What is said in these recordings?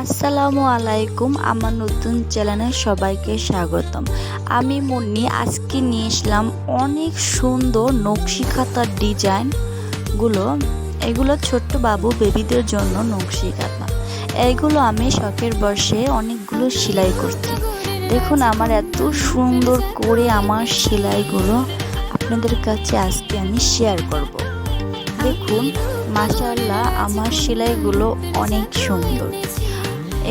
আসসালামু আলাইকুম, আমার নতুন চ্যানেলে সবাইকে স্বাগতম। আমি মুন্নি আজকে নিয়ে আসলাম অনেক সুন্দর নকশি খাতার ডিজাইনগুলো। এগুলো ছোট্ট বাবু বেবিদের জন্য নকশি খাতা। এইগুলো আমি শখের বশে অনেকগুলো সেলাই করছি। দেখুন আমার এত সুন্দর করে আমার সেলাইগুলো আপনাদের কাছে আজকে আমি শেয়ার করব। দেখুন মাশাআল্লাহ, আমার সেলাইগুলো অনেক সুন্দর।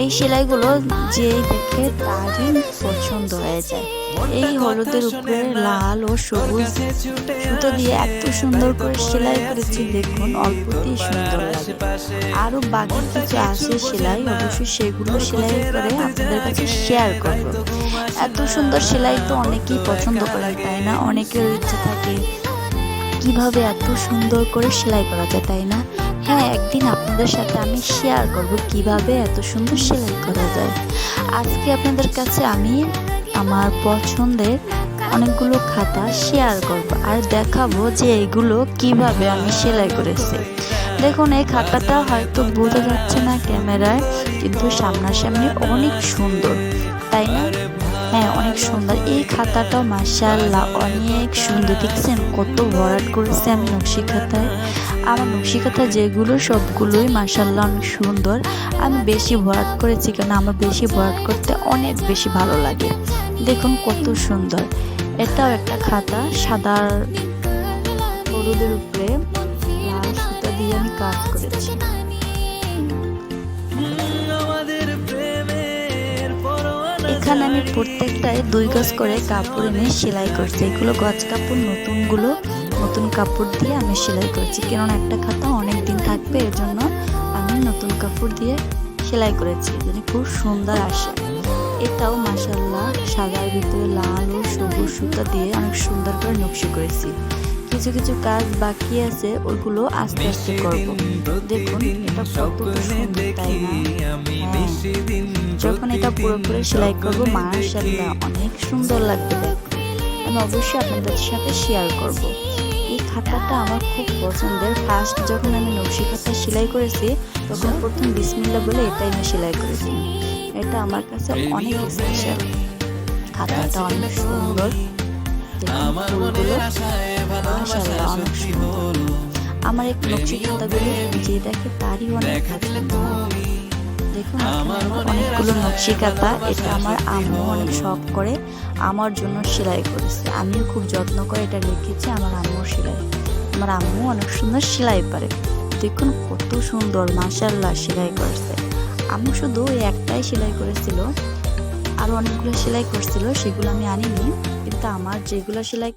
এই সেলাইগুলো যেই দেখে তারই পছন্দ হয়ে যায়। এই হলুদের উপরে লাল ও সবুজ সুতো দিয়ে এত সুন্দর করে সেলাই করেছি, দেখুন অল্পতেই সুন্দর লাগে। আরও বাকি কিছু আছে সেলাই, অবশ্যই সেগুলো সেলাই করে আপনাদের কাছে শেয়ার করব। এত সুন্দর সেলাই তো অনেকেই পছন্দ করেন, তাই না? অনেকের ইচ্ছে থাকে কিভাবে এত সুন্দর করে সেলাই করা যায়, তাই না? হ্যাঁ, একদিন আপনাদের সাথে আমি শেয়ার করব কিভাবে এত সুন্দর সেলাই করা যায়। আজকে আপনাদের কাছে আমি আমার পছন্দের অনেকগুলো খাতা শেয়ার করব আর দেখাবো যে এগুলো কিভাবে আমি সেলাই করেছি। দেখুন এই খাতাটা হয়তো বোঝা যাচ্ছে না ক্যামেরায়, কিন্তু সামনাসামনি অনেক সুন্দর, তাই না? হ্যাঁ, অনেক সুন্দর। এই খাতাটাও মাশাআল্লাহ অনেক সুন্দর। দেখছেন কত ভরাট করেছে আমি নকশি খাতায়। আমার নকশি খাতা যেগুলো সবগুলোই মাশাআল্লাহ অনেক সুন্দর। আমি বেশি ভরাট করেছি কেন, আমার বেশি ভরাট করতে অনেক বেশি ভালো লাগে। দেখুন কত সুন্দর। এটাও একটা খাতা, সাদা হলুদের উপরে লাল সুতা দিয়ে আমি কাজ করেছি। এখানে আমি প্রত্যেকটায় 2 গজ করে কাপড় এনে সেলাই করছি। এগুলো গজ কাপড়, নতুন কাপড় দিয়ে আমি সেলাই করছি, কেননা একটা খাতা অনেক দিন থাকবে, এর জন্য আমি নতুন কাপড় দিয়ে সেলাই করেছি, যেন খুব সুন্দর আসে। এটাও মাশাআল্লাহ সাদার ভিতরে লাল ও সবুজ সুতা দিয়ে অনেক সুন্দর করে নকশি করেছি। কিছু কিছু কাজ বাকি আছে, ওইগুলো আস্তে আস্তে করব। দেখুন এটা কত সুন্দর, তাই না? যখন এটা পুরোপুরি সেলাই করবো মাশাআল্লাহ অনেক সুন্দর লাগবে দেখতে। আমি অবশ্যই আপনাদের সাথে শেয়ার করব। এই খাতাটা আমার খুব পছন্দের। ফার্স্ট যখন আমি নকশি খাতা সেলাই করেছি তখন প্রথম বিসমিল্লাহ বলে এটাই আমি সেলাই করেছি। এটা আমার কাছে অনেক স্পেশাল। খাতাটা অনেক সুন্দর, মাশাআল্লাহ অনেক সুন্দর। আমার এই নকশি খাতাগুলো যে দেখে তারই অনেক পছন্দ। দেখুন অনেকগুলো নকশি খাতা। এটা আমার আম্মু অনেক শখ করে আমার জন্য সেলাই করেছে। আমিও খুব যত্ন করে এটা রেখেছি। আমার আম্মুর সেলাই, আমার আম্মু অনেক সুন্দর সেলাই পারে। দেখুন কত সুন্দর মাশাআল্লাহ সেলাই করেছে। আম্মু শুধু এই একটাই সেলাই করেছিল, আরও অনেকগুলো সেলাই করছিল, সেগুলো আমি আনিনি। কিন্তু আমার যেগুলো সেলাই